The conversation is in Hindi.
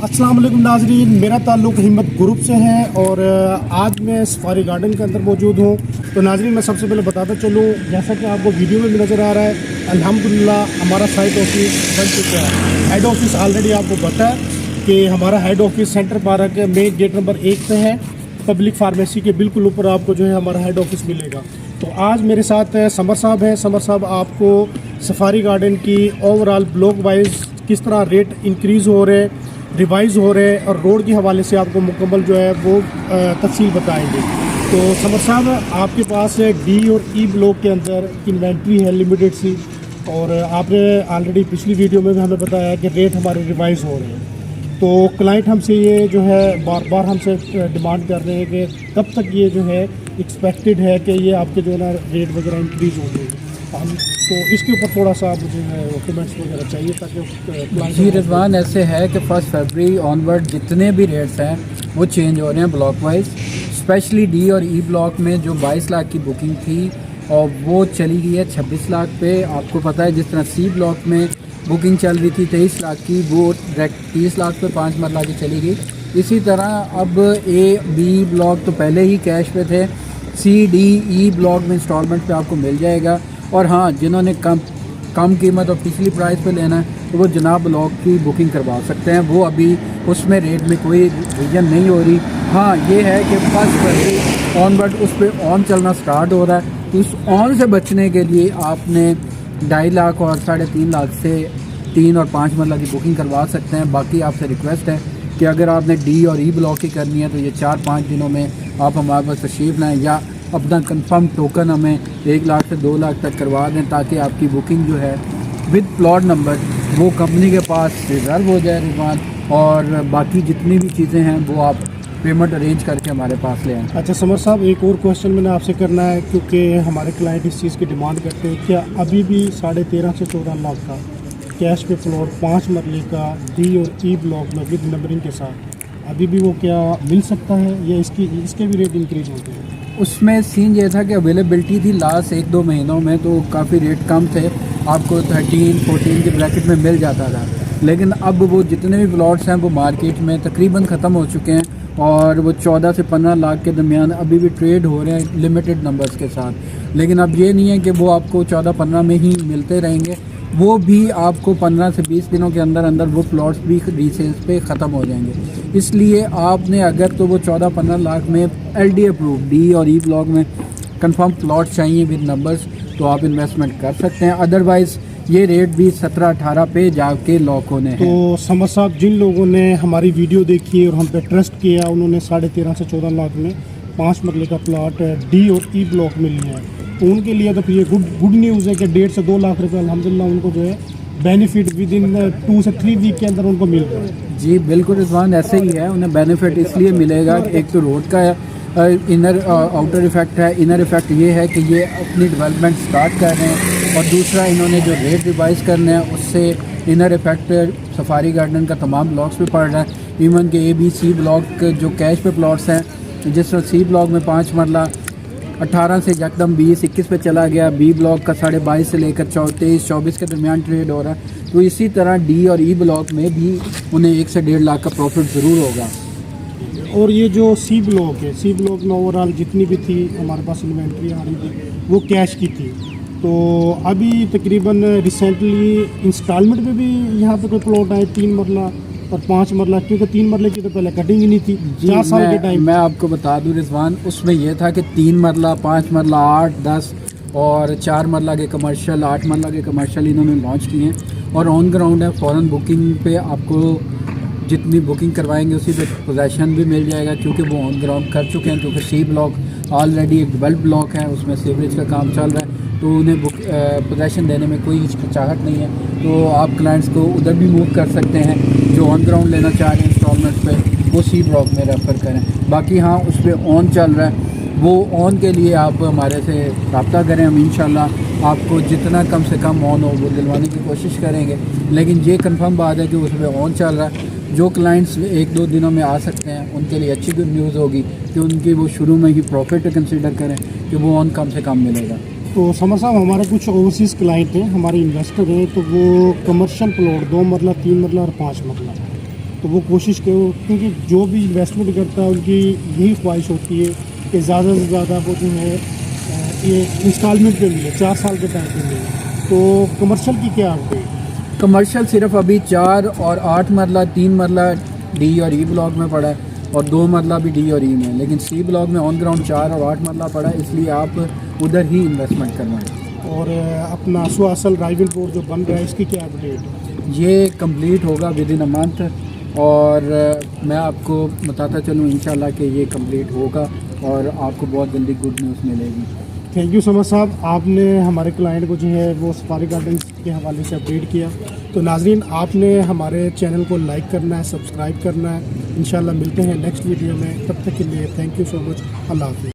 अस्सलाम वालेकुम नाजरीन, मेरा ताल्लुक़ हिम्मत ग्रुप से है और आज मैं सफारी गार्डन के अंदर मौजूद हूँ। तो नाजरीन, मैं सबसे पहले बताता चलूँ, जैसा कि आपको वीडियो में भी नज़र आ रहा है, अल्हम्दुलिल्लाह हमारा साइट ऑफिस बन चुका है। हेड ऑफिस ऑलरेडी आपको पता है कि हमारा हेड ऑफिस सेंटर पार्क के मेन गेट नंबर 1 पे है। पब्लिक फार्मेसी के बिल्कुल ऊपर आपको जो है हमारा हेड ऑफिस मिलेगा। तो आज मेरे साथ समर साहब हैं। समर साहब आपको सफारी गार्डन की ओवरऑल ब्लॉक वाइज किस तरह रेट इंक्रीज़ हो रहे, रिवाइज़ हो रहे हैं और रोड के हवाले से आपको मुकम्मल जो है वो तफसील बताएंगे। तो समर साहब, आपके पास डी और ई ब्लॉक के अंदर इन्वेंट्री है लिमिटेड सी, और आपने ऑलरेडी पिछली वीडियो में भी हमें बताया कि रेट हमारे रिवाइज़ हो रहे हैं। तो क्लाइंट हमसे ये जो है बार बार हमसे डिमांड कर रहे हैं कि कब तक ये जो है एक्सपेक्टेड है कि ये आपके जो है ना रेट वगैरह इंक्रीज़ हो जाएगी। हम तो इसके ऊपर थोड़ा सा मुझे डॉक्यूमेंट्स वगैरह चाहिए ताकि जी रिजवान, ऐसे है कि 1 फरवरी ऑनवर्ड जितने भी रेट्स हैं वो चेंज हो रहे हैं ब्लॉक वाइज। स्पेशली डी और ई ब्लॉक में जो 22 लाख की बुकिंग थी और वो चली गई है 26 लाख पे। आपको पता है जिस तरह सी ब्लॉक में बुकिंग चल रही थी 23 लाख की, वो डायरेक्ट 30 लाख पे 5 मरला की चली गई। इसी तरह अब ए बी ब्लॉक तो पहले ही कैश पे थे, सी डी ई ब्लॉक में इंस्टॉलमेंट पे आपको मिल जाएगा। और हाँ, जिन्होंने कम कीमत और पिछली प्राइस पे लेना है तो वो जनाब ब्लॉक की बुकिंग करवा सकते हैं। वो अभी उसमें रेट में कोई रिविजन नहीं हो रही। हाँ, ये है कि 1 फरवरी ऑनवर्ड उस पर ऑन चलना स्टार्ट हो रहा है। तो उस ऑन से बचने के लिए आपने 2.5 लाख और 3.5 लाख से 3 और 5 मरला की बुकिंग करवा सकते हैं। बाकी आपसे रिक्वेस्ट है कि अगर आपने डी और ई ब्लॉक की करनी है तो ये 4-5 दिनों में आप हमारे पास तशरीफ़ लाएँ या अपना कंफर्म टोकन हमें 1 लाख से 2 लाख तक करवा दें, ताकि आपकी बुकिंग जो है विद प्लॉट नंबर वो कंपनी के पास रिजर्व हो जाए रिजवान, और बाकी जितनी भी चीज़ें हैं वो आप पेमेंट अरेंज करके हमारे पास ले आएँ। अच्छा समर साहब, एक और क्वेश्चन मैंने आपसे करना है, क्योंकि हमारे क्लाइंट इस चीज़ की डिमांड करते हैं। क्या अभी भी 13.5 से 14 लाख का कैश पे प्लॉट 5 मरले का डी और ई ब्लॉक में विद नंबरिंग के साथ अभी भी वो क्या मिल सकता है, या इसके भी रेट इंक्रीज होते हैं? उसमें सीन ये था कि अवेलेबिलिटी थी लास्ट 1-2 महीनों में तो काफ़ी रेट कम थे, आपको 13-14 के ब्रैकेट में मिल जाता था। लेकिन अब वो जितने भी प्लॉट्स हैं वो मार्केट में तकरीबन ख़त्म हो चुके हैं और वो 14 से 15 लाख के दरमियान अभी भी ट्रेड हो रहे हैं लिमिटेड नंबर्स के साथ। लेकिन अब ये नहीं है कि वो आपको 14-15 में ही मिलते रहेंगे, वो भी आपको 15 से 20 दिनों के अंदर अंदर वो प्लॉट्स भी रीसेल्स पे ख़त्म हो जाएंगे। इसलिए आपने अगर तो वो 14-15 लाख में LD अप्रूव डी और ई ब्लॉक में कंफर्म प्लॉट चाहिए विद नंबर्स तो आप इन्वेस्टमेंट कर सकते हैं। अदरवाइज़ ये रेट भी 17-18 पे जाके लॉक होने हैं। तो समर साहब, जिन लोगों ने हमारी वीडियो देखी और हम पे ट्रस्ट किया, उन्होंने 13.5 से 14 लाख में 5 मरले का प्लॉट डी और ई ब्लॉक में लिया है, तो उनके लिए तो ये गुड न्यूज़ है कि 1.5 से 2 लाख रुपए अल्हम्दुलिल्लाह उनको जो है बेनिफिट विद इन 2 से 3 वीक के अंदर उनको मिल रहा है। जी बिल्कुल रिजवान, ऐसे ही है। उन्हें बेनिफिट इसलिए मिलेगा कि एक तो रोड का इनर आउटर इफेक्ट है, इनर इफेक्ट ये है कि ये अपनी डेवलपमेंट स्टार्ट कर रहे हैं, और दूसरा इन्होंने जो रेट रिवाइज करने हैं उससे इनर इफेक्ट सफारी गार्डन का तमाम ब्लॉक्स पे पड़ रहा है। इवन के ABC ब्लॉक जो कैश पे प्लॉट्स हैं, जिस तरह सी ब्लॉक में 5 मरला 18 से यकदम 20-21 पे चला गया, बी ब्लॉक का 22.5 से लेकर 23-24 के दरमियान ट्रेड हो रहा है। तो इसी तरह डी और ई ब्लॉक में भी उन्हें 1 से 1.5 लाख का प्रॉफिट ज़रूर होगा। और ये जो सी ब्लॉक है, सी ब्लॉक में ओवरऑल जितनी भी थी हमारे पास इन्वेंट्री आ रही थी वो कैश की थी। तो अभी तकरीबन रिसेंटली इंस्टॉलमेंट में भी यहाँ पे कोई प्लॉट आए 3 मरला और 5 मरला, क्योंकि 3 मरले की तो पहले कटिंग ही नहीं थी 4 साल के टाइम। मैं आपको बता दूं रिजवान, उसमें यह था कि 3 मरला, 5 मरला, 8, 10 और 4 मरला के कमर्शियल, 8 मरला के कमर्शियल इन्होंने लॉन्च किए हैं और ऑन ग्राउंड है। फ़ौरन बुकिंग पे आपको जितनी बुकिंग करवाएंगे उसी पे पोजेसन भी मिल जाएगा, क्योंकि वो ऑन ग्राउंड कर चुके हैं। क्योंकि सी ब्लॉक ऑलरेडी एक डेवलप ब्लॉक है, उसमें सीवरेज का काम चल रहा है, तो उन्हें पोजेसन देने में कोई हिचकिचाहट नहीं है। तो आप क्लाइंट्स को उधर भी मूव कर सकते हैं, जो ऑन ग्राउंड लेना चाह रहे हैं इंस्टॉलमेंट पे वो सी ब्लॉक में रेफ़र करें। बाकी हाँ, उस पर ऑन चल रहा है, वो ऑन के लिए आप हमारे से रब्ता करें। हम इंशाल्लाह आपको जितना कम से कम ऑन हो वो दिलवाने की कोशिश करेंगे। लेकिन ये कंफर्म बात है कि उस पर ऑन चल रहा है। जो क्लाइंट्स 1-2 दिनों में आ सकते हैं उनके लिए अच्छी गुड न्यूज़ होगी कि उनकी वो शुरू में ही प्रॉफिट कंसीडर करें कि वो ऑन कम से कम मिलेगा। तो समर साहब, हमारे कुछ ओवरसीज़ क्लाइंट हैं, हमारे इन्वेस्टर हैं, तो वो कमर्शियल प्लॉट 2 मरला, 3 मरला और 5 मरला तो वो कोशिश करो, क्योंकि जो भी इन्वेस्टमेंट करता है उनकी यही ख्वाहिश होती है कि ज़्यादा से ज़्यादा वो जो है ये इंस्टॉलमेंट पे मिले, 4 साल के टाइम पे मिले। तो कमर्शियल की क्या अपडेट? कमर्शियल सिर्फ अभी 4 और 8 मरला, 3 मरला डी और ई ब्लॉक में पड़ा है और 2 मरला भी डी और ई में, लेकिन सी ब्लॉक में ऑन ग्राउंड 4 और 8 मरला पड़ा है, इसलिए आप उधर ही इन्वेस्टमेंट करवाएं। और अपना सुहासल राइवल बोर्ड जो बन रहा है इसकी क्या अपडेट? ये कंप्लीट होगा विद इन अ मंथ और मैं आपको बताता चलूँ इंशाल्लाह कि ये कंप्लीट होगा और आपको बहुत जल्दी गुड न्यूज़ मिलेगी। थैंक यू सो मच साहब, आपने हमारे क्लाइंट को जो है वो सफारी गार्डन के हवाले से अपडेट किया। तो नाजरीन, आपने हमारे चैनल को लाइक करना है, सब्सक्राइब करना है। इंशाल्लाह मिलते हैं नेक्स्ट वीडियो में, तब तक के लिए थैंक यू सो मच। अल्लाह हाफ़िज़।